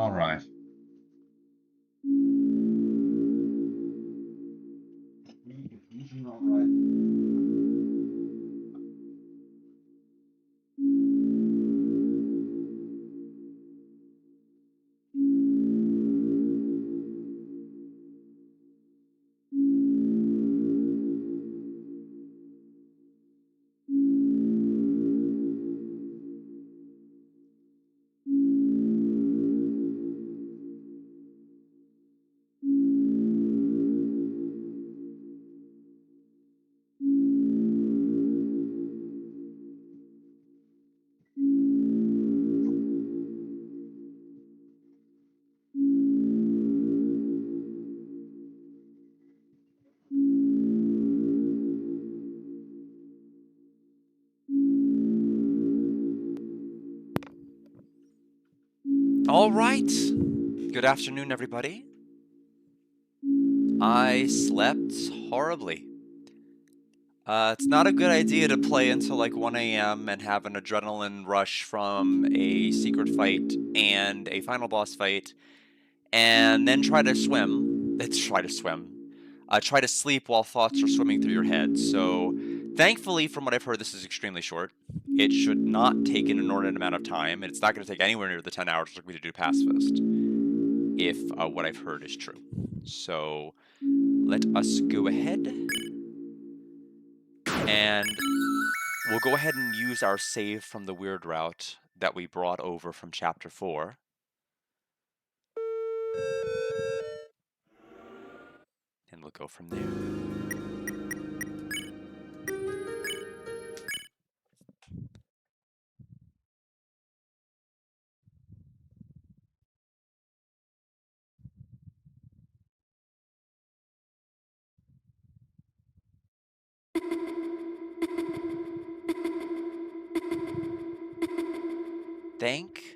all right. Eating all right. All right. Good afternoon, everybody. I slept horribly. It's not a good idea to play until like 1 a.m. and have an adrenaline rush from a secret fight and a final boss fight, and then try to swim. Try to sleep while thoughts are swimming through your head. So, thankfully, from what I've heard, this is extremely short. It should not take an inordinate amount of time, and it's not going to take anywhere near the 10 hours it took me to do Pacifist, if what I've heard is true. So let us go ahead and we'll go ahead and use our save from the weird route that we brought over from chapter 4. And we'll go from there. Thank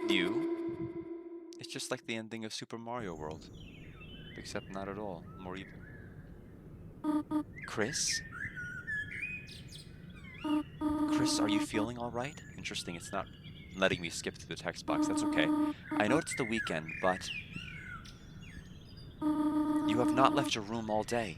you. It's just like the ending of Super Mario World, except not at all. More evil. Chris? Chris, are you feeling all right? Interesting, it's not letting me skip through the text box. That's okay. I know it's the weekend, but you have not left your room all day.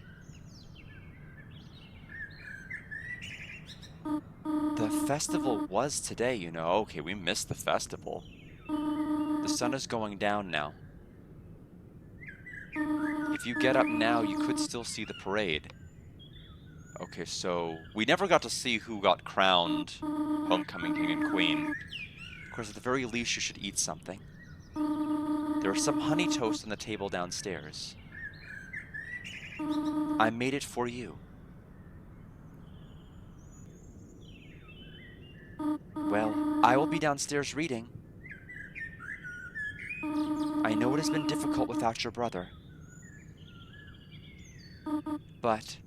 The festival was today, you know. Okay, we missed the festival. The sun is going down now. If you get up now, you could still see the parade. Okay, so we never got to see who got crowned Homecoming King and Queen. Of course, at the very least, you should eat something. There is some honey toast on the table downstairs. I made it for you. Well, I will be downstairs reading. I know it has been difficult without your brother. But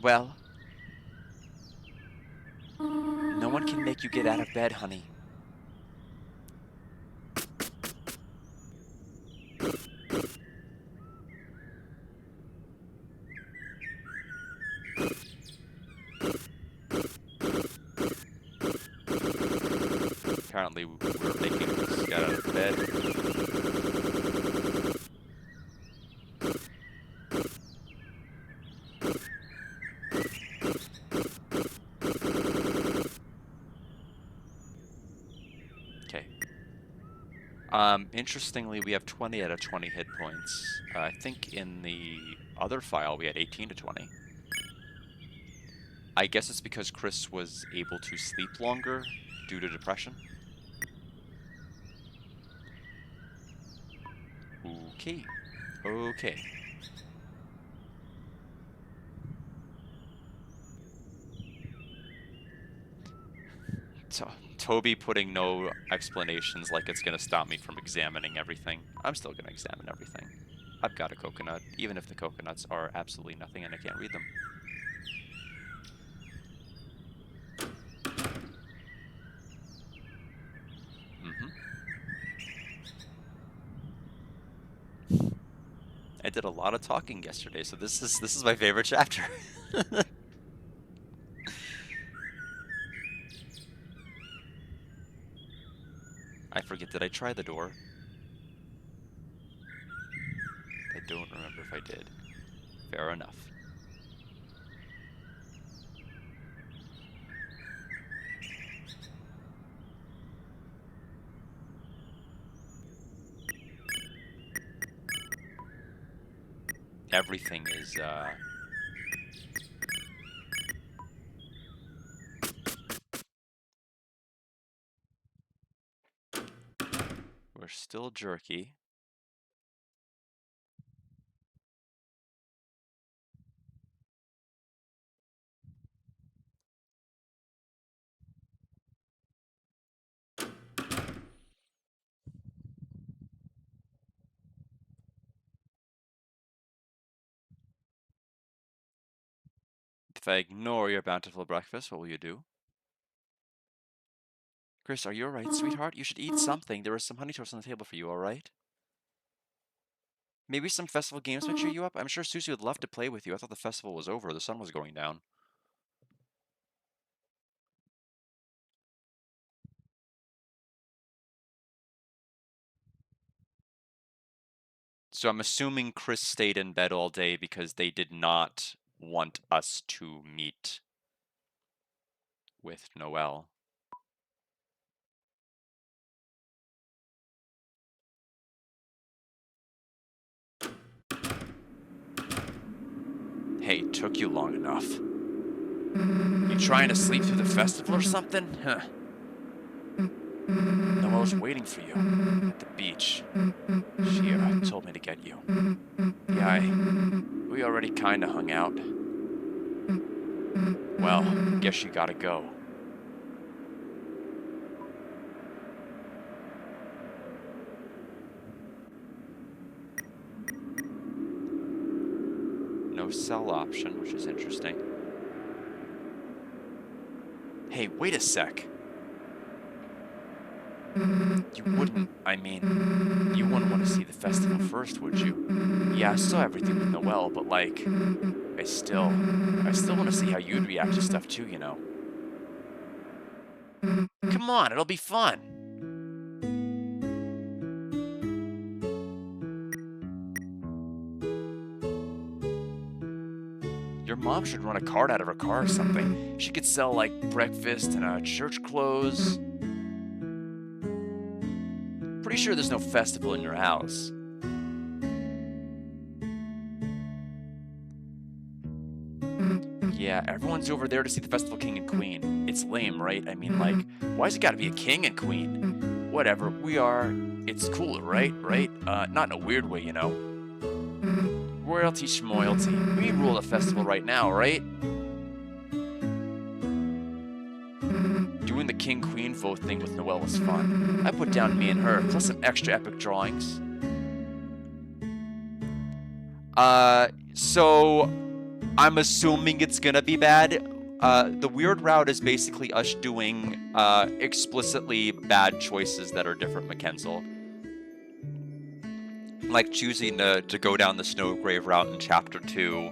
well, no one can make you get out of bed, honey. Apparently, we're making this get out of bed. Okay. Interestingly, we have 20 out of 20 hit points. I think in the other file we had 18 to 20. I guess it's because Chris was able to sleep longer due to depression. Okay. Okay. So, Toby putting no explanations like it's going to stop me from examining everything. I'm still going to examine everything. I've got a coconut, even if the coconuts are absolutely nothing and I can't read them. I did a lot of talking yesterday, so this is my favorite chapter. I forget, did I try the door? I don't remember if I did. Fair enough. Everything is, we're still jerky. If I ignore your bountiful breakfast, what will you do? Chris, are you alright, sweetheart? You should eat something. There is some honey toast on the table for you, alright? Maybe some festival games might cheer you up? I'm sure Susie would love to play with you. I thought the festival was over. The sun was going down. So I'm assuming Chris stayed in bed all day because they did not want us to meet with Noelle. Hey, it took you long enough. You trying to sleep through the festival or something? Huh. Noelle's waiting for you at the beach. She told me to get you. Yeah, we already kinda hung out. Well, guess you gotta go. No cell option, which is interesting. Hey, wait a sec. You wouldn't, I mean, you wouldn't want to see the festival first, would you? Yeah, I saw everything with Noelle, but like, I still want to see how you'd react to stuff too, you know. Come on, it'll be fun. Your mom should run a cart out of her car or something. She could sell like breakfast and church clothes. Pretty sure there's no festival in your house. Yeah, everyone's over there to see the festival king and queen. It's lame, right? I mean, like, why's it gotta be a king and queen? Whatever, it's cool, right? Right? Not in a weird way, you know? Royalty schmoyalty. We rule the festival right now, right? Doing the king-queen vote thing with Noelle was fun. I put down me and her, plus some extra epic drawings. So I'm assuming it's gonna be bad. The weird route is basically us doing explicitly bad choices that are different Mackenzel. Like choosing to go down the Snowgrave route in Chapter 2,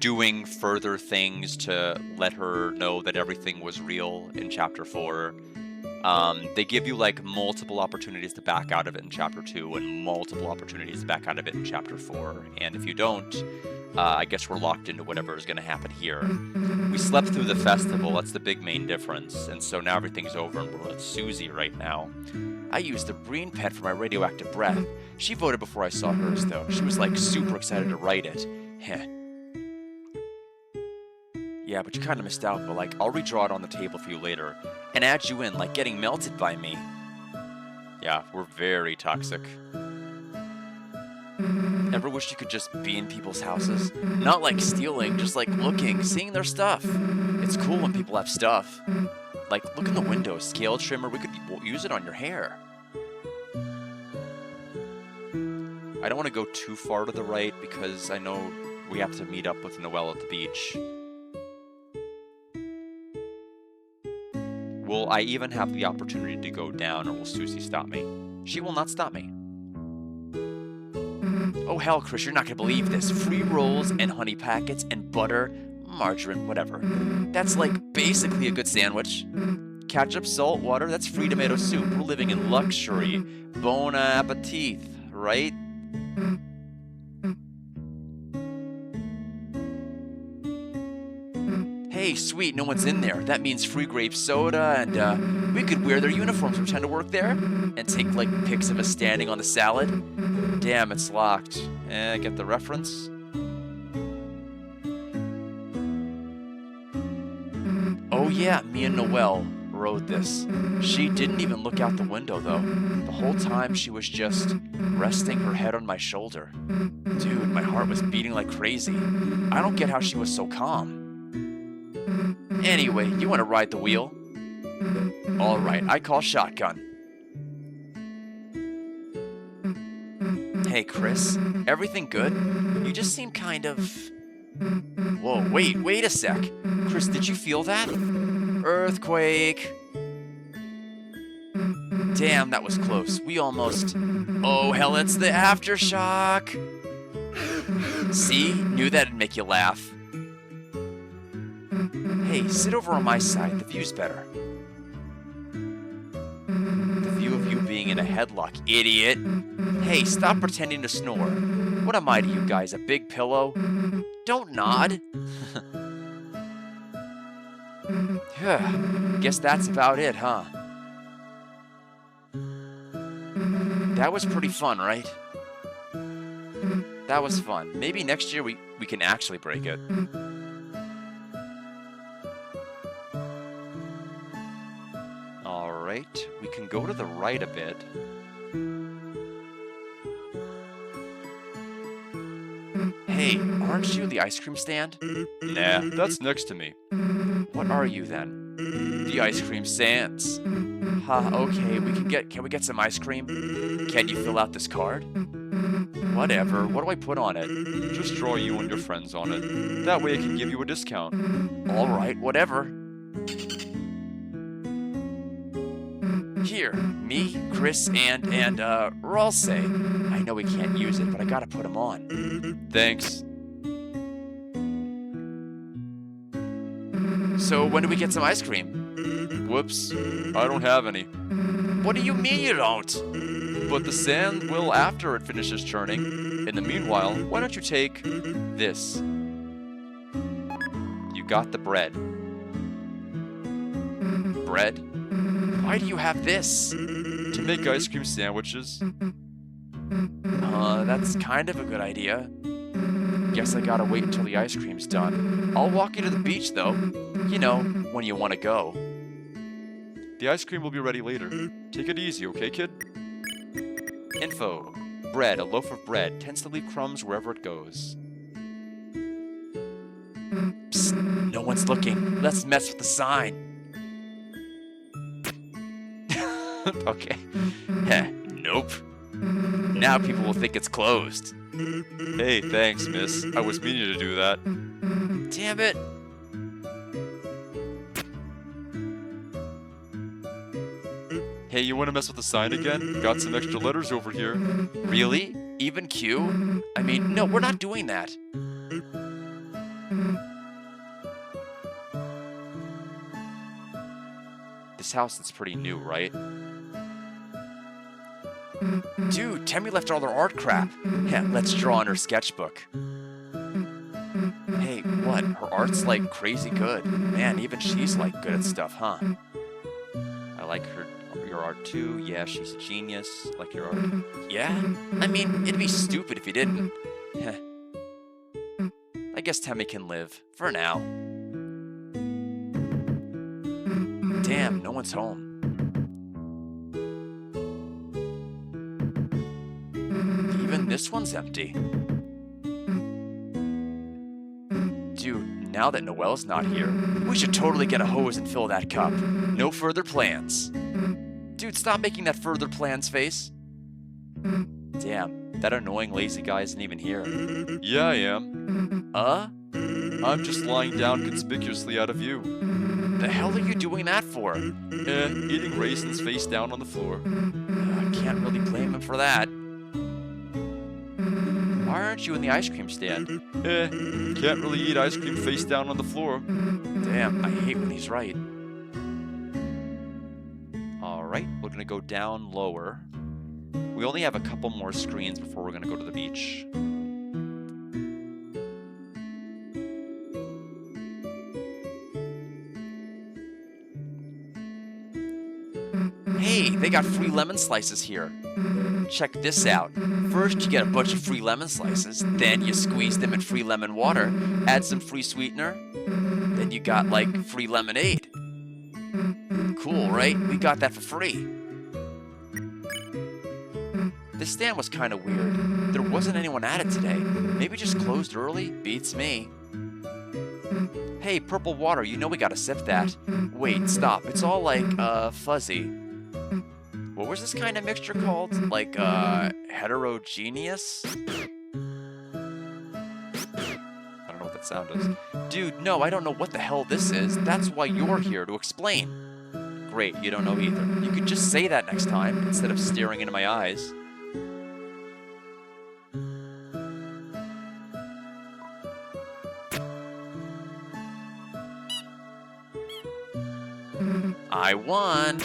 doing further things to let her know that everything was real in Chapter 4. They give you like multiple opportunities to back out of it in Chapter 2 and multiple opportunities to back out of it in Chapter 4. And if you don't, I guess we're locked into whatever is going to happen here. We slept through the festival, that's the big main difference. And so now everything's over and we're with Susie right now. I used the green pen for my radioactive breath. She voted before I saw hers, though. She was like super excited to write it. Heh. Yeah, but you kind of missed out, but like, I'll redraw it on the table for you later and add you in, like getting melted by me. Yeah, we're very toxic. Ever wish you could just be in people's houses? Not like stealing, just like looking, seeing their stuff. It's cool when people have stuff. Like, look in the window, scale trimmer, we could use it on your hair. I don't want to go too far to the right because I know we have to meet up with Noelle at the beach. Will I even have the opportunity to go down, or will Susie stop me? She will not stop me. Oh hell, Chris, you're not gonna believe this. Free rolls and honey packets and butter, margarine, whatever. That's like basically a good sandwich. ketchup, salt water, that's free tomato soup. We're living in luxury. Bon appetit, right? Hey, sweet, no one's in there. That means free grape soda, and we could wear their uniforms, pretend to work there, and take, like, pics of us standing on the salad. Damn, it's locked. Get the reference? Oh yeah, me and Noelle wrote this. She didn't even look out the window, though. The whole time she was just resting her head on my shoulder. Dude, my heart was beating like crazy. I don't get how she was so calm. Anyway, you want to ride the wheel? Alright, I call shotgun. Hey, Chris, everything good? You just seem kind of... Whoa, wait a sec. Chris, did you feel that? Earthquake. Damn, that was close. We almost... Oh, hell, it's the aftershock. See? Knew that'd make you laugh. Hey, sit over on my side. The view's better. The view of you being in a headlock, idiot. Hey, stop pretending to snore. What am I to you guys, a big pillow? Don't nod. Guess that's about it, huh? That was pretty fun, right? That was fun. Maybe next year we can actually break it. Alright, we can go to the right a bit. Hey, aren't you the ice cream stand? Nah, that's next to me. What are you then? The ice cream sans. Okay, can we get some ice cream? Can you fill out this card? Whatever, what do I put on it? Just draw you and your friends on it. That way I can give you a discount. Alright, whatever. Here, me, Chris, and Ralse. I know we can't use it, but I gotta put him on. Thanks. So when do we get some ice cream? Whoops, I don't have any. What do you mean you don't? But the sand will after it finishes churning. In the meanwhile, why don't you take this? You got the bread. Bread? Why do you have this? To make ice cream sandwiches. That's kind of a good idea. Guess I gotta wait until the ice cream's done. I'll walk you to the beach, though. You know, when you want to go. The ice cream will be ready later. Take it easy, okay, kid? Info. Bread, a loaf of bread, tends to leave crumbs wherever it goes. Psst, no one's looking. Let's mess with the sign. Okay. Nope. Now people will think it's closed. Hey, thanks, miss. I was meaning to do that. Damn it. Hey, you want to mess with the sign again? Got some extra letters over here. Really? Even Q? I mean, no, we're not doing that. This house is pretty new, right? Dude, Temmie left all her art crap. Yeah, let's draw on her sketchbook. Hey, what? Her art's like crazy good. Man, even she's like good at stuff, huh? I like your art too. Yeah, she's a genius. Like your art. Yeah? I mean, it'd be stupid if you didn't. I guess Temmie can live. For now. Damn, no one's home. Even this one's empty. Dude, now that Noelle's not here, we should totally get a hose and fill that cup. No further plans. Dude, stop making that further plans face. Damn, that annoying lazy guy isn't even here. Yeah, I am. I'm just lying down conspicuously out of view. The hell are you doing that for? Eating raisins face down on the floor. Can't really blame him for that. Why aren't you in the ice cream stand? Can't really eat ice cream face down on the floor. Damn, I hate when he's right. Alright, we're gonna go down lower. We only have a couple more screens before we're gonna go to the beach. Hey, they got free lemon slices here. Check this out. First, you get a bunch of free lemon slices, then you squeeze them in free lemon water, add some free sweetener, then you got, like, free lemonade. Cool, right? We got that for free. This stand was kind of weird. There wasn't anyone at it today. Maybe just closed early? Beats me. Hey, purple water, you know we gotta sip that. Wait, stop. It's all, like, fuzzy. What was this kind of mixture called? Like, heterogeneous? I don't know what that sound is. Dude, no, I don't know what the hell this is. That's why you're here, to explain. Great, you don't know either. You could just say that next time, instead of staring into my eyes. I won!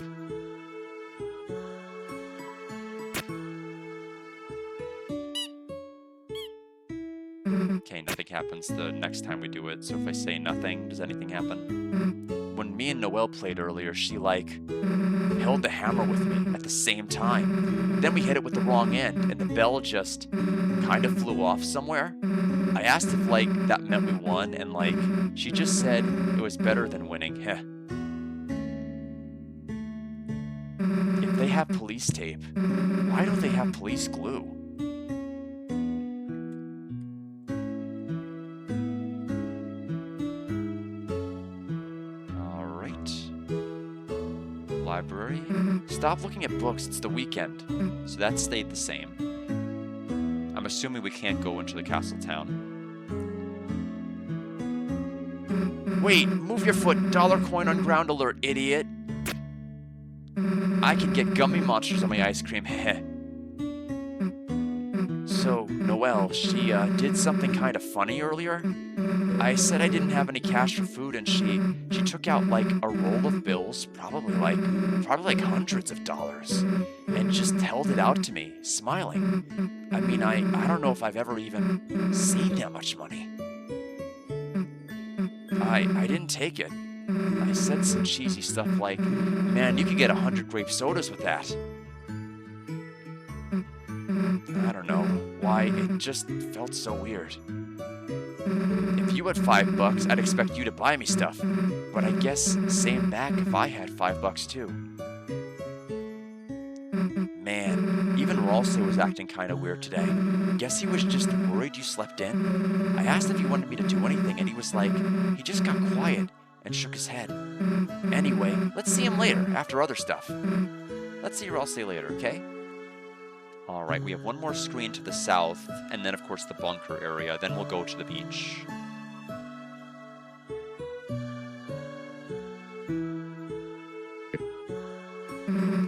Okay, nothing happens the next time we do it, so if I say nothing, does anything happen? When me and Noelle played earlier, she, like, held the hammer with me at the same time. Then we hit it with the wrong end, and the bell just kind of flew off somewhere. I asked if, like, that meant we won, and, like, she just said it was better than winning. Heh. If they have police tape, why don't they have police glue? Library. Stop looking at books, it's the weekend. So that stayed the same. I'm assuming we can't go into the castle town. Wait, move your foot, dollar coin on ground alert, idiot. I can get gummy monsters on my ice cream, heh. So, Noelle, she did something kind of funny earlier. I said I didn't have any cash for food, and she took out, like, a roll of bills, probably like hundreds of dollars, and just held it out to me, smiling. I mean, I don't know if I've ever even seen that much money. I didn't take it. I said some cheesy stuff like, man, you could get 100 grape sodas with that. I don't know why, it just felt so weird. If you had $5, I'd expect you to buy me stuff, but I guess same back if I had $5 too. Man, even Ralsei was acting kind of weird today. Guess he was just worried you slept in. I asked if he wanted me to do anything, and he was like, he just got quiet and shook his head. Anyway, let's see him later, after other stuff. Let's see Ralsei later, okay? Alright, we have one more screen to the south, and then of course the bunker area, then we'll go to the beach.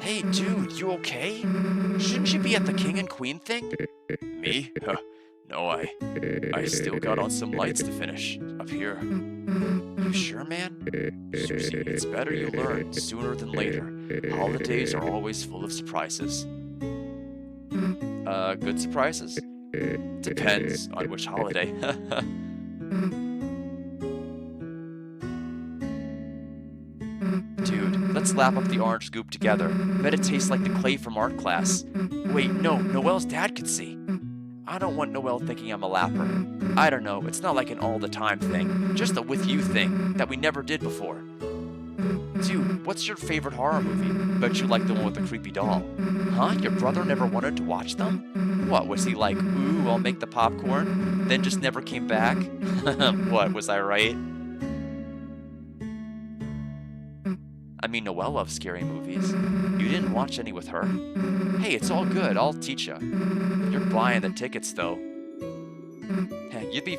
Hey dude, you okay? Shouldn't you be at the king and queen thing? Me? No, I still got on some lights to finish, up here. You sure, man? Susie, it's better you learn, sooner than later. Holidays are always full of surprises. Good surprises? Depends on which holiday. Dude, let's lap up the orange goop together. Bet it tastes like the clay from art class. Wait, no, Noelle's dad could see. I don't want Noelle thinking I'm a lapper. I don't know, it's not like an all-the-time thing. Just a with you thing that we never did before. Dude, what's your favorite horror movie? Bet you like the one with the creepy doll. Huh? Your brother never wanted to watch them? What, was he like, ooh, I'll make the popcorn? Then just never came back? What, was I right? I mean, Noelle loves scary movies. You didn't watch any with her? Hey, it's all good, I'll teach ya. You're buying the tickets, though. Hey, it'd be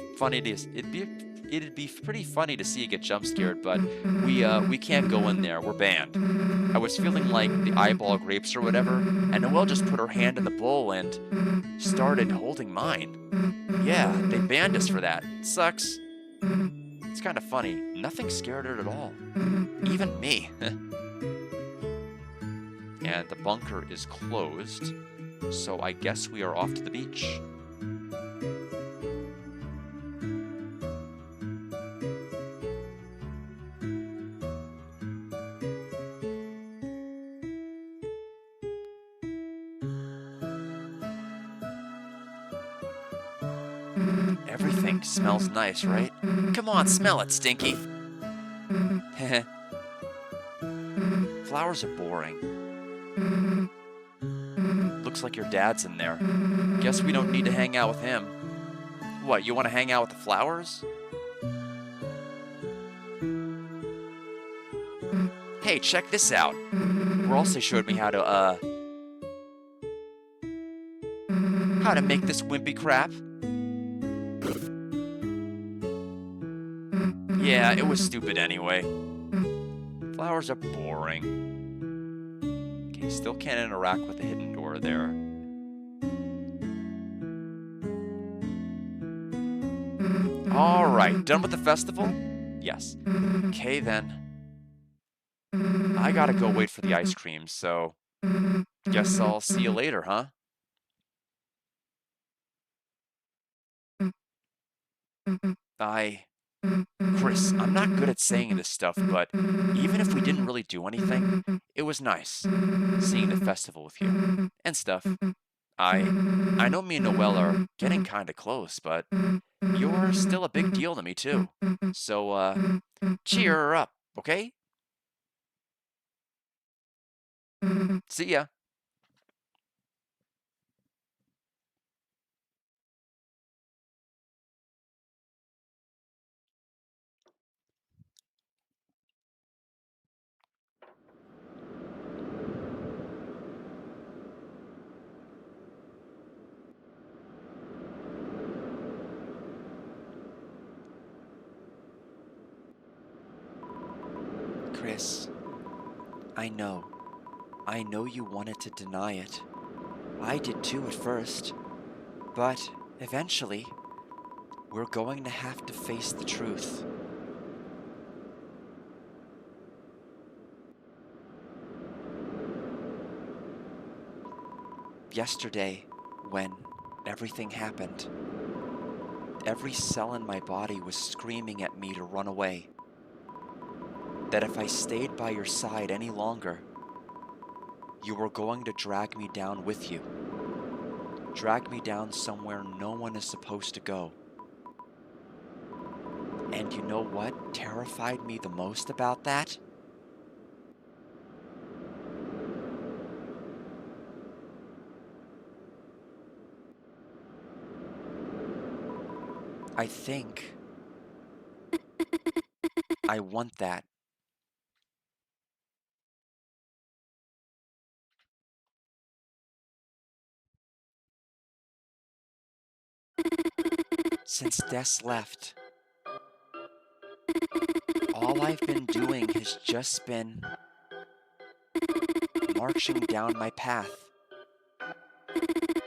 pretty funny to see you get jump scared, but we can't go in there. We're banned. I was feeling like the eyeball grapes or whatever, and Noelle just put her hand in the bowl and started holding mine. Yeah, they banned us for that. Sucks. It's kind of funny. Nothing scared her at all. Even me. And the bunker is closed, so I guess we are off to the beach. Everything smells nice, right? Come on, smell it, Stinky. Heh. Flowers are boring. Looks like your dad's in there. Guess we don't need to hang out with him. What, you want to hang out with the flowers? Hey, check this out. Ralsei showed me how to make this wimpy crap. Yeah, it was stupid anyway. Flowers are boring. Okay, still can't interact with the hidden door there. Alright, done with the festival? Yes. Okay then. I gotta go wait for the ice cream, so guess I'll see you later, huh? Chris, I'm not good at saying this stuff, but even if we didn't really do anything, it was nice seeing the festival with you and stuff. I know me and Noelle are getting kinda close, but you're still a big deal to me too. So, cheer her up, okay? See ya. Chris, I know. I know you wanted to deny it. I did too at first. But eventually, we're going to have to face the truth. Yesterday, when everything happened, every cell in my body was screaming at me to run away. That if I stayed by your side any longer, you were going to drag me down with you. Drag me down somewhere no one is supposed to go. And you know what terrified me the most about that? I think I want that. Since Des left, all I've been doing has just been marching down my path,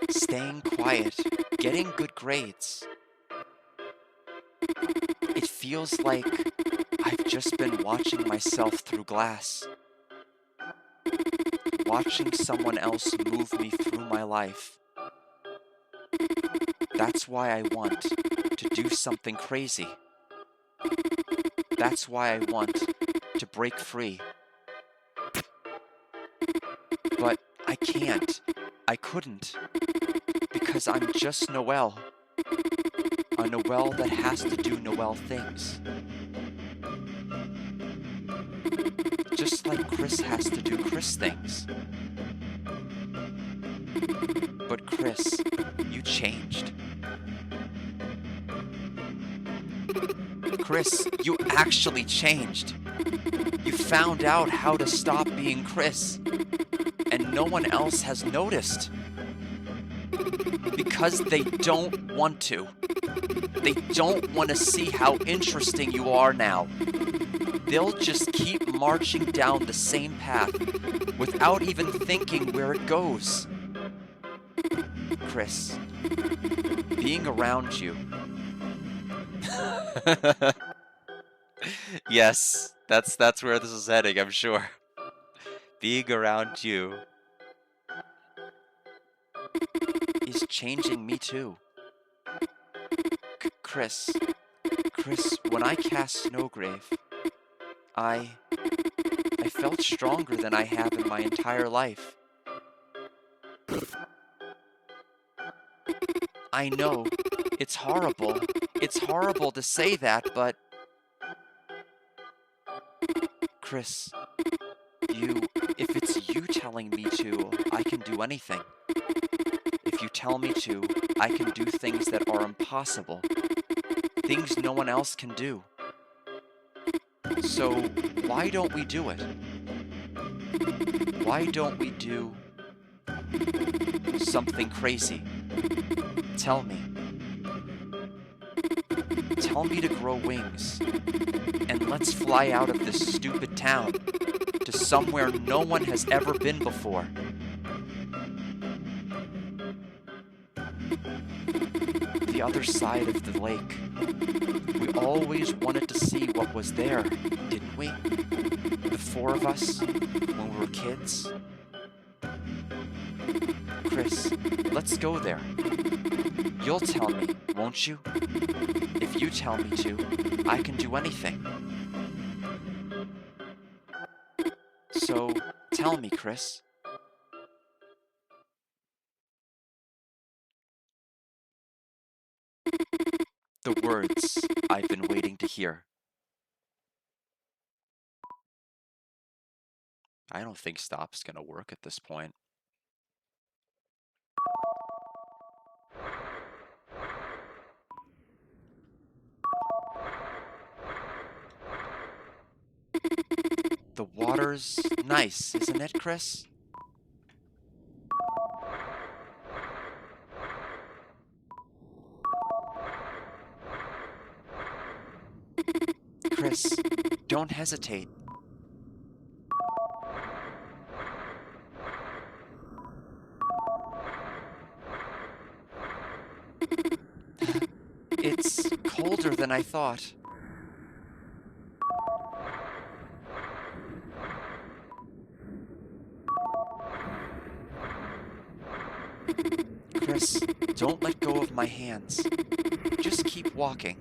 staying quiet, getting good grades. It feels like I've just been watching myself through glass, watching someone else move me through my life. That's why I want to do something crazy. That's why I want to break free. But I can't. I couldn't. Because I'm just Noelle. A Noelle that has to do Noelle things. Just like Chris has to do Chris things. But Chris, you changed. Chris, you actually changed. You found out how to stop being Chris. And no one else has noticed. Because they don't want to. They don't want to see how interesting you are now. They'll just keep marching down the same path without even thinking where it goes. Chris, being around you. Yes, that's where this is heading, I'm sure. being around you is changing me too. Chris, when I cast Snowgrave, I felt stronger than I have in my entire life. I know, it's horrible. It's horrible to say that, but Chris, if it's you telling me to, I can do anything. If you tell me to, I can do things that are impossible. Things no one else can do. So, why don't we do it? Why don't we do something crazy? Tell me. Tell me to grow wings, and let's fly out of this stupid town to somewhere no one has ever been before. The other side of the lake. We always wanted to see what was there, didn't we? The four of us, when we were kids. Chris, let's go there. You'll tell me, won't you? If you tell me to, I can do anything. So, tell me, Chris. The words I've been waiting to hear. I don't think stop's gonna work at this point. The water's nice, isn't it, Chris? Chris, don't hesitate. It's colder than I thought. Chris, don't let go of my hands. Just keep walking.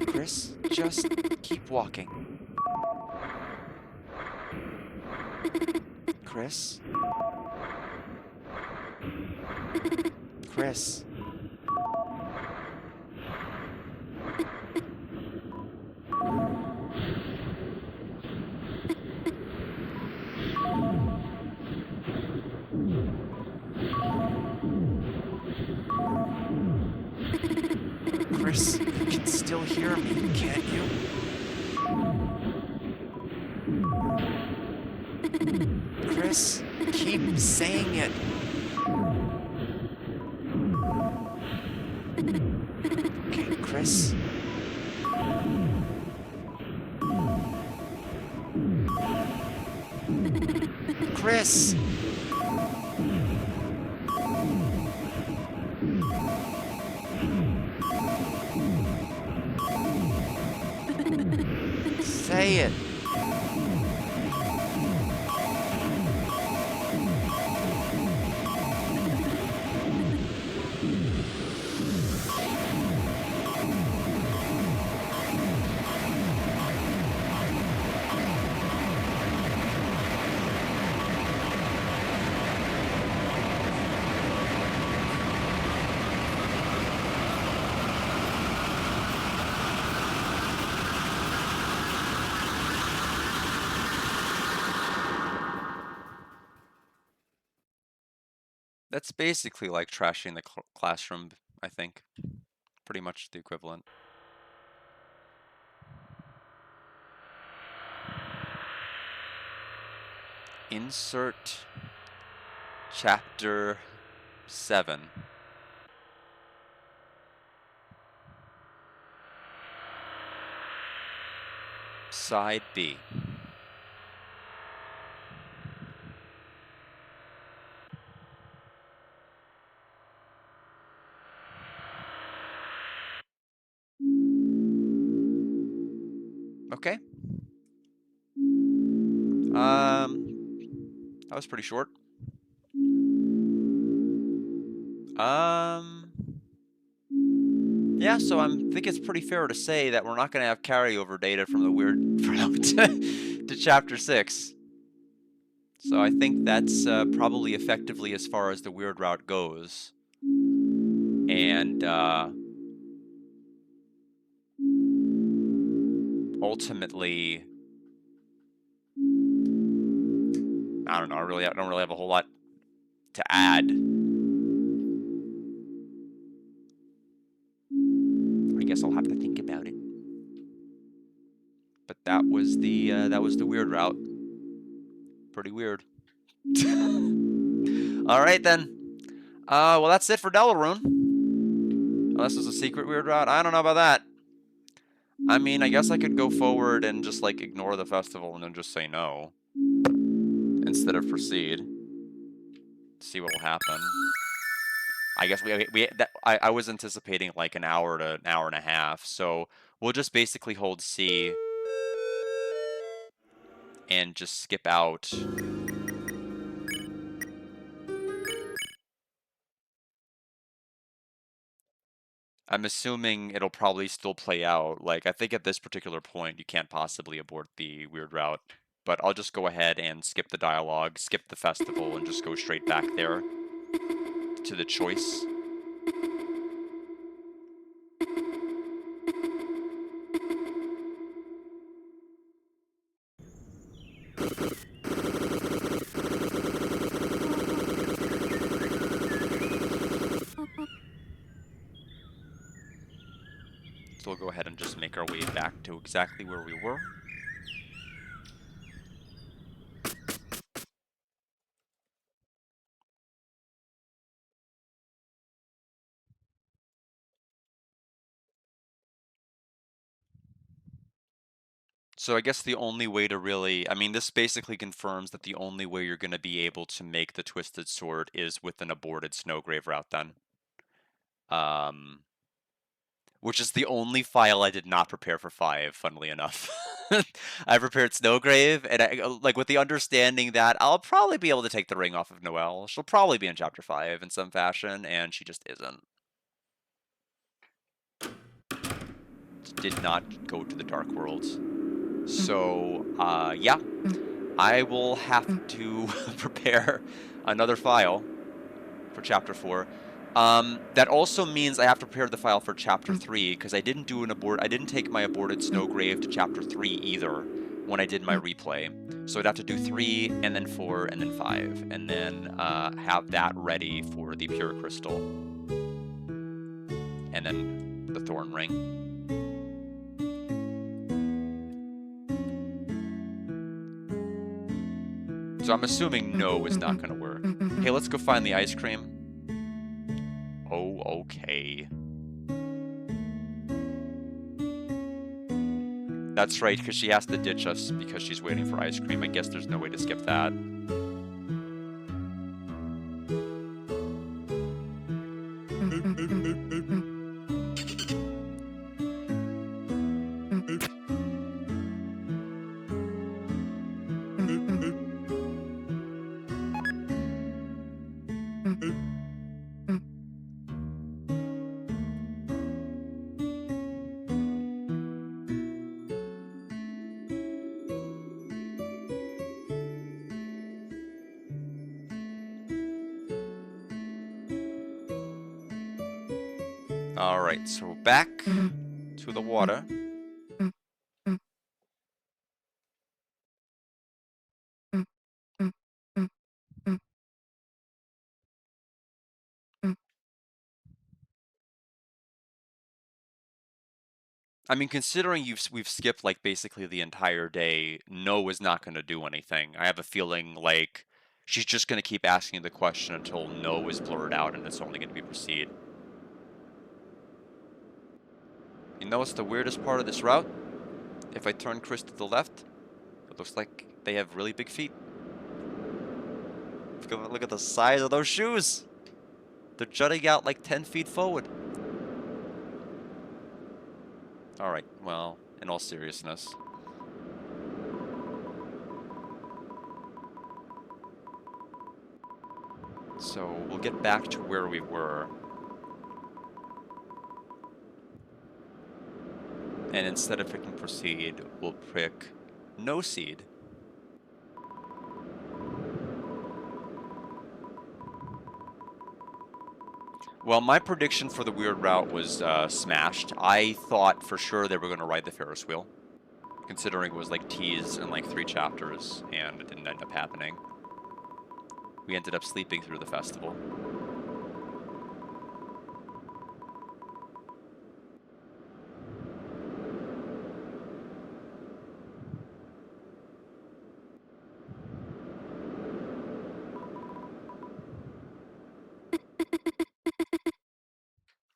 Chris, just keep walking. Chris? Chris? Chris, you can still hear me, can't you? Chris, keep saying it. Okay, Chris. Chris! Say it. That's basically like trashing the classroom, I think. Pretty much the equivalent. Insert chapter 7. Side B. Okay. That was pretty short. Yeah, so I think it's pretty fair to say that we're not going to have carryover data from the weird route to Chapter 6. So I think that's probably effectively as far as the weird route goes. And ultimately, I don't know. I don't really have a whole lot to add. I guess I'll have to think about it. But that was the weird route. Pretty weird. All right then. Well, that's it for Deltarune. Unless there's a secret weird route. I don't know about that. I mean, I guess I could go forward and just, like, ignore the festival and then just say no. Instead of proceed. See what will happen. I guess I was anticipating, like, an hour to an hour and a half. So we'll just basically hold C. And just skip out. I'm assuming it'll probably still play out. Like, I think at this particular point, you can't possibly abort the weird route. But I'll just go ahead and skip the dialogue, skip the festival, and just go straight back there to the choice. So we'll go ahead and just make our way back to exactly where we were. So I guess the only way to really, I mean, this basically confirms that the only way you're going to be able to make the Twisted Sword is with an aborted Snowgrave route then. Which is the only file I did not prepare for 5, funnily enough. I prepared Snowgrave, and like with the understanding that I'll probably be able to take the ring off of Noelle. She'll probably be in Chapter 5 in some fashion, and she just isn't. Did not go to the Dark Worlds. So, yeah. I will have to prepare another file for Chapter 4. That also means I have to prepare the file for Chapter 3, because I didn't take my aborted Snowgrave to Chapter 3 either when I did my replay. So I'd have to do 3, and then 4, and then 5, and then have that ready for the Pure Crystal. And then the Thorn Ring. So I'm assuming no is not going to work. Hey, let's go find the ice cream. Oh, okay. That's right, because she has to ditch us because she's waiting for ice cream. I guess there's no way to skip that. Alright, so back to the water. I mean, considering we've skipped like basically the entire day, no is not going to do anything. I have a feeling like she's just going to keep asking the question until no is blurred out, and it's only going to be proceed. You know what's the weirdest part of this route? If I turn Chris to the left, it looks like they have really big feet. Look at the size of those shoes! They're jutting out like 10 feet forward. Alright, well, in all seriousness. So we'll get back to where we were. And instead of picking proceed, we'll pick no seed. Well, my prediction for the weird route was smashed. I thought for sure they were going to ride the Ferris wheel, considering it was like teased in like 3 chapters, and it didn't end up happening. We ended up sleeping through the festival.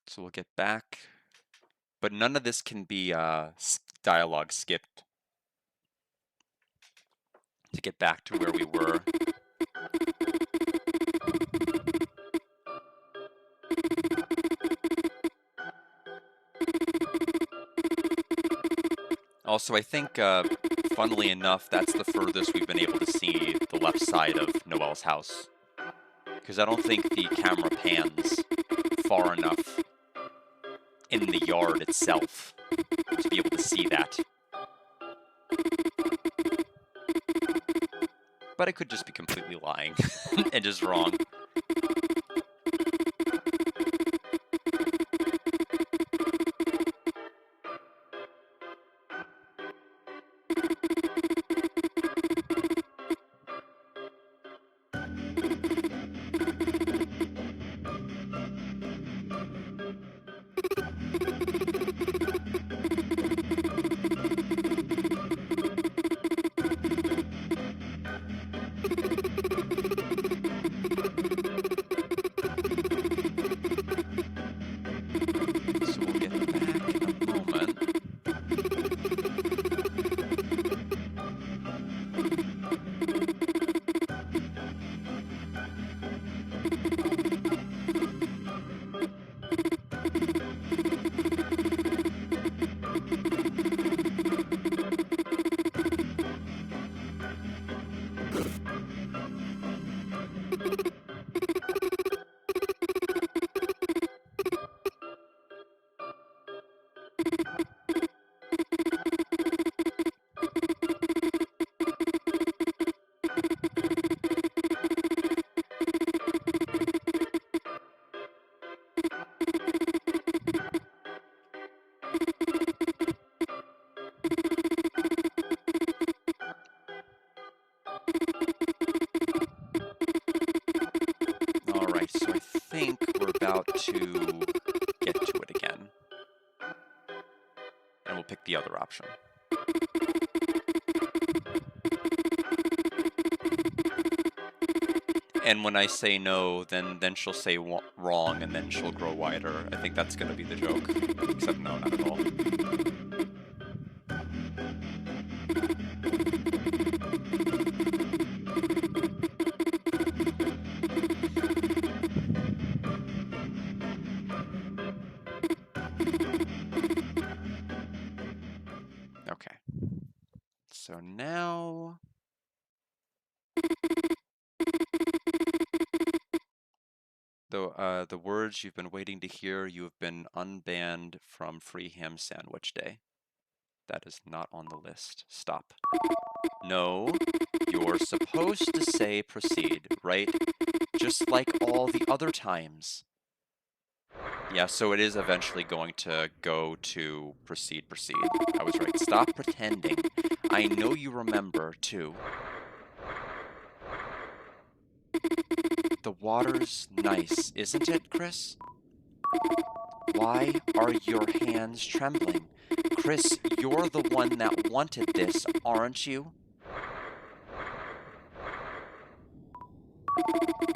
So we'll get back, but none of this can be dialogue skipped to get back to where we were. Also, I think, funnily enough, that's the furthest we've been able to see the left side of Noelle's house. Because I don't think the camera pans far enough in the yard itself to be able to see that. But I could just be completely lying and just wrong. So we'll get back in a moment. Alright, so I think we're about to get to it again. And we'll pick the other option. And when I say no, then she'll say wrong, and then she'll grow wider. I think that's going to be the joke. Except no, not at all. Okay. So now... the words you've been waiting to hear, you have been unbanned from Free Ham Sandwich Day. That is not on the list. Stop. No, you're supposed to say proceed, right? Just like all the other times. Yeah, so it is eventually going to go to proceed. I was right. Stop pretending. I know you remember, too. The water's nice, isn't it, Chris? Why are your hands trembling? Chris, you're the one that wanted this, aren't you?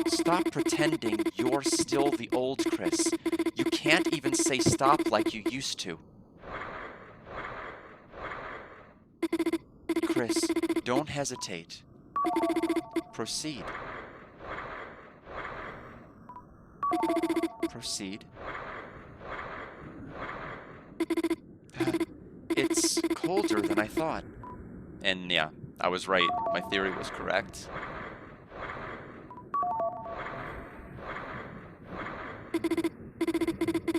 Stop pretending you're still the old Chris. You can't even say stop like you used to. Chris, don't hesitate. Proceed. Proceed. It's colder than I thought. And yeah, I was right. My theory was correct.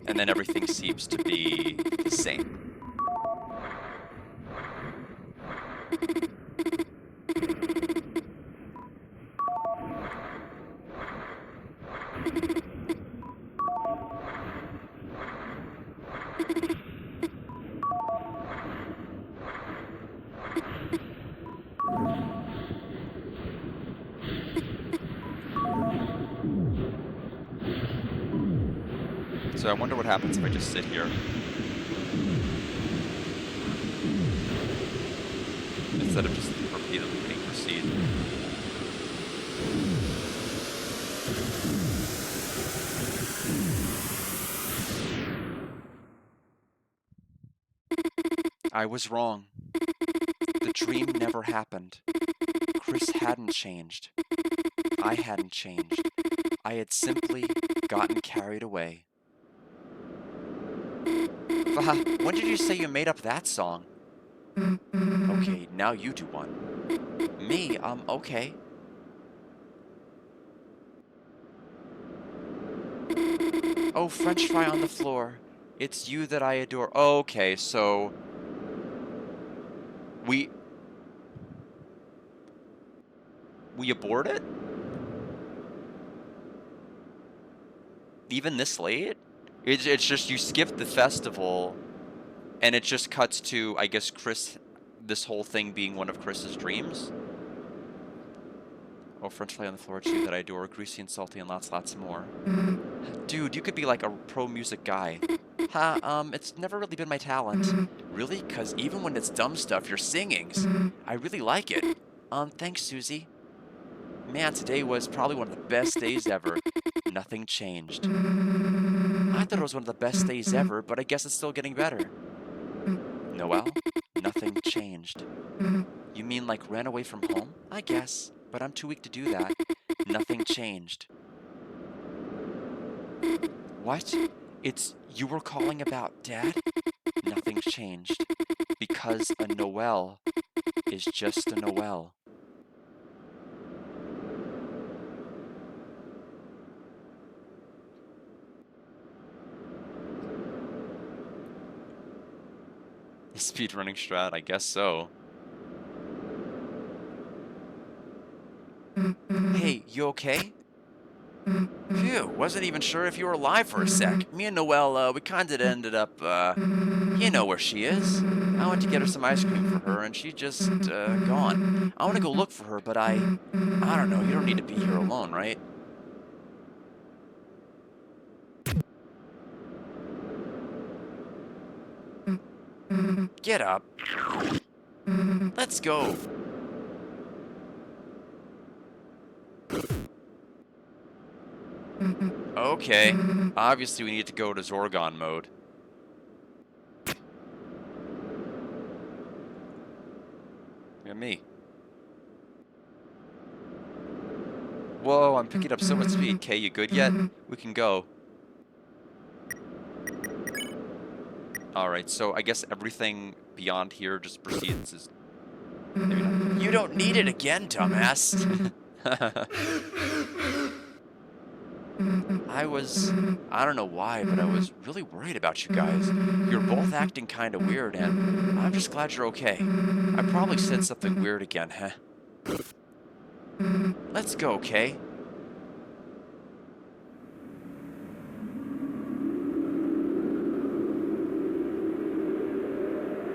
And then everything seems to be the same. So I wonder what happens if I just sit here. Instead of just repeatedly hitting proceed. I was wrong. The dream never happened. Chris hadn't changed. I hadn't changed. I had simply gotten carried away. Vaha, when did you say you made up that song? Okay, now you do one. Me? Okay. Oh, French fry on the floor. It's you that I adore. Okay, so... We abort it? Even this late? It's just you skipped the festival, and it just cuts to, I guess, Chris, this whole thing being one of Chris's dreams? Oh, French fry on the floor, it's you that I adore, greasy and salty and lots more. Dude, you could be like a pro music guy. It's never really been my talent. Really? 'Cause even when it's dumb stuff, your singings, I really like it. Thanks, Susie. Man, today was probably one of the best days ever. Nothing changed. I thought it was one of the best days ever, but I guess it's still getting better. Noelle, nothing changed. You mean like ran away from home? I guess, but I'm too weak to do that. Nothing changed. What? It's you were calling about Dad? Nothing changed. Because a Noelle is just a Noelle. Speedrunning strat, I guess so. Hey, you okay? Phew, wasn't even sure if you were alive for a sec. Me and Noelle, we kinda ended up, you know where she is. I went to get her some ice cream for her, and she just, gone. I wanna go look for her, but I don't know, you don't need to be here alone, right? Get up. Let's go. Okay. Obviously, we need to go to Zorgon mode. Yeah, me. Whoa, I'm picking up so much speed. Kay, you good yet? We can go. Alright, so I guess everything beyond here just proceeds as... Maybe not. You don't need it again, dumbass! I don't know why, but I was really worried about you guys. You're both acting kinda weird, and I'm just glad you're okay. I probably said something weird again, huh? Let's go, Kay.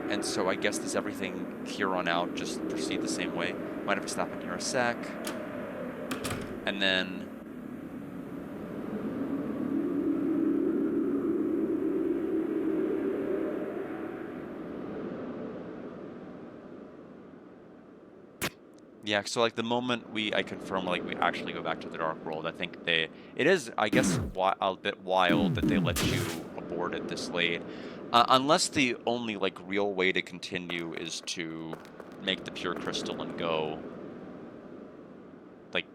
And so I guess does everything here on out just proceed the same way? Mind if I stop in here a sec? And then... Yeah, so like the moment I confirm like we actually go back to the Dark World, I think it is, I guess, a bit wild that they let you abort it this late. Unless the only like real way to continue is to make the pure crystal and go, like,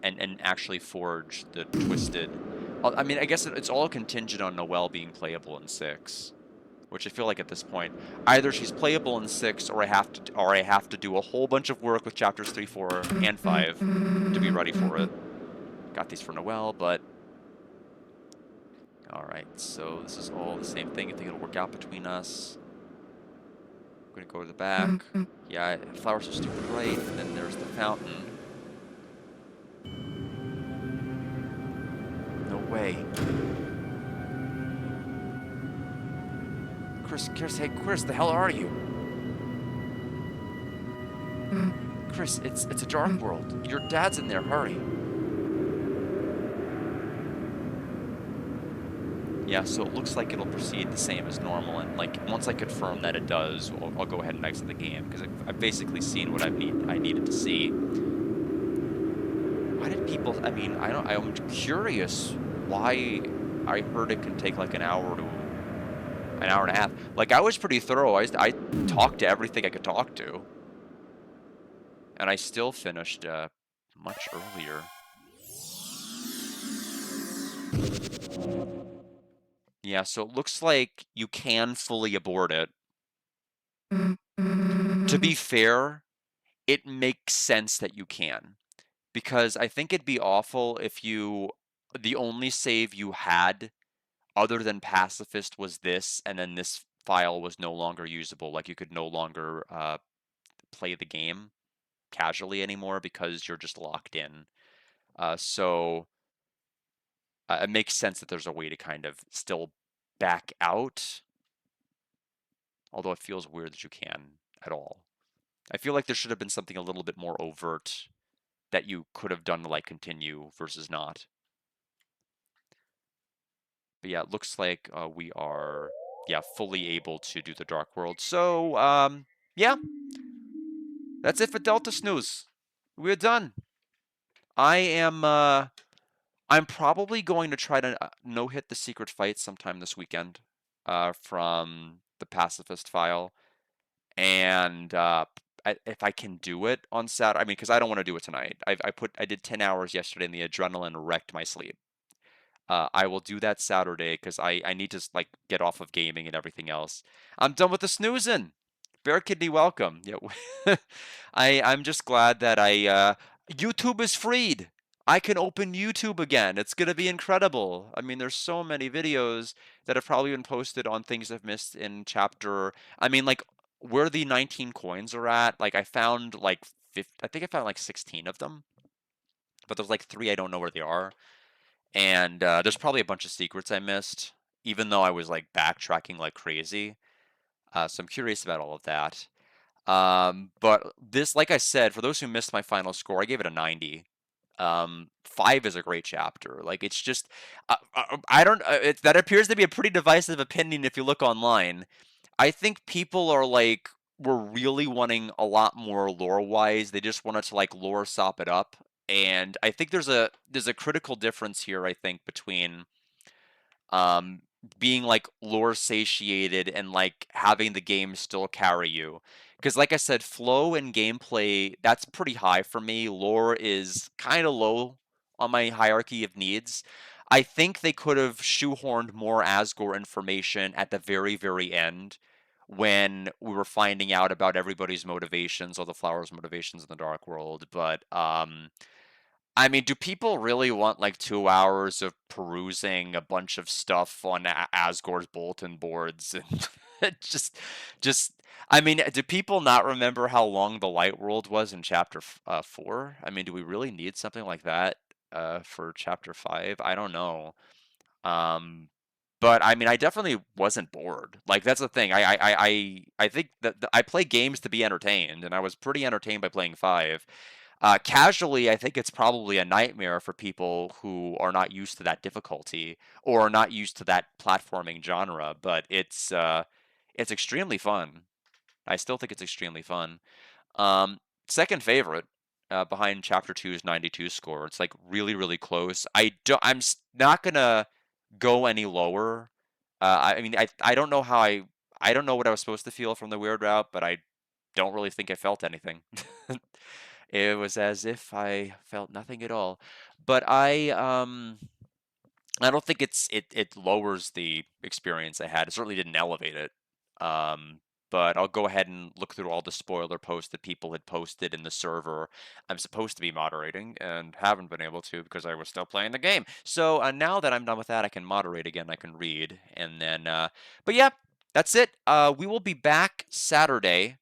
and actually forge the twisted. I mean, I guess it's all contingent on Noelle being playable in 6. Which I feel like at this point, either she's playable in 6, or I have to do a whole bunch of work with chapters 3, 4, and 5 to be ready for it. Got these for Noelle, but All right, so this is all the same thing. I think it'll work out between us. I'm gonna go to the back. Yeah, flowers are stupid right, and then there's the fountain. No way. Chris, hey, Chris, the hell are you? Chris, it's a dark world. Your dad's in there. Hurry. Yeah, so it looks like it'll proceed the same as normal, and like once I confirm that it does, I'll go ahead and exit the game because I've basically seen what I needed to see. Why did people? I mean, I'm curious why I heard it can take like an hour and a half. Like I was pretty thorough. I talked to everything I could talk to, and I still finished much earlier. Yeah, so it looks like you can fully abort it. To be fair, it makes sense that you can. Because I think it'd be awful if the only save you had other than pacifist was this, and then this file was no longer usable. Like you could no longer play the game casually anymore because you're just locked in. So it makes sense that there's a way to kind of still back out, although it feels weird that you can at all. I feel like there should have been something a little bit more overt that you could have done to like continue versus not. But yeah, it looks like we are, yeah, fully able to do the Dark World. So, yeah, that's it for Delta Snooze. We're done. I am, I'm probably going to try to no-hit the secret fight sometime this weekend from the pacifist file. And if I can do it on Saturday, I mean, because I don't want to do it tonight. I did 10 hours yesterday and the adrenaline wrecked my sleep. I will do that Saturday because I need to like get off of gaming and everything else. I'm done with the snoozing. Bear Kidney, welcome. Yeah, I'm just glad that YouTube is freed. I can open YouTube again. It's gonna be incredible. I mean, there's so many videos that have probably been posted on things I've missed in chapter. I mean, like where the 19 coins are at. Like I found like 50, I think I found like 16 of them, but there's like three I don't know where they are. And there's probably a bunch of secrets I missed, even though I was like backtracking like crazy. So I'm curious about all of that. But this, like I said, for those who missed my final score, I gave it a 90. 5 is a great chapter. Like it's just, I don't. That appears to be a pretty divisive opinion if you look online. I think people are like were really wanting a lot more lore wise. They just wanted to like lore sop it up. And I think there's a critical difference here, I think, between um being like lore satiated and like having the game still carry you. Because like I said, flow and gameplay, that's pretty high for me. Lore is kind of low on my hierarchy of needs. I think they could have shoehorned more Asgore information at the very, very end when we were finding out about everybody's motivations or the flowers' motivations in the Dark World. But I mean, do people really want like 2 hours of perusing a bunch of stuff on Asgore's bulletin boards and just? I mean, do people not remember how long the Light World was in Chapter 4? I mean, do we really need something like that for Chapter 5? I don't know. Um, but I mean, I definitely wasn't bored. Like that's the thing. I think that I play games to be entertained, and I was pretty entertained by playing 5. Casually, I think it's probably a nightmare for people who are not used to that difficulty or are not used to that platforming genre. But it's extremely fun. I still think it's extremely fun. Um, Second favorite behind Chapter Two's 92 score. It's like really, really close. Not gonna go any lower. I mean, I don't know I don't know what I was supposed to feel from the weird route, but I don't really think I felt anything. It was as if I felt nothing at all. But I don't think it lowers the experience I had. It certainly didn't elevate it. Um but I'll go ahead and look through all the spoiler posts that people had posted in the server I'm supposed to be moderating and haven't been able to because I was still playing the game. So now that I'm done with that, I can moderate again. I can read, and then, but yeah, that's it. We will be back Saturday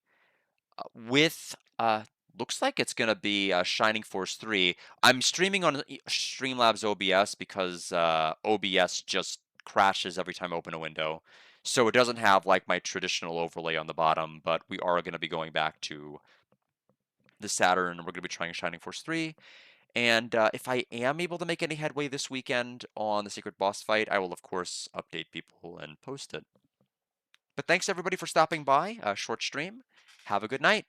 with looks like it's gonna be Shining Force 3. I'm streaming on Streamlabs OBS because OBS just crashes every time I open a window. So it doesn't have like my traditional overlay on the bottom, but we are going to be going back to the Saturn and we're going to be trying Shining Force 3. And if I am able to make any headway this weekend on the secret boss fight, I will of course update people and post it. But thanks everybody for stopping by. A short stream. Have a good night.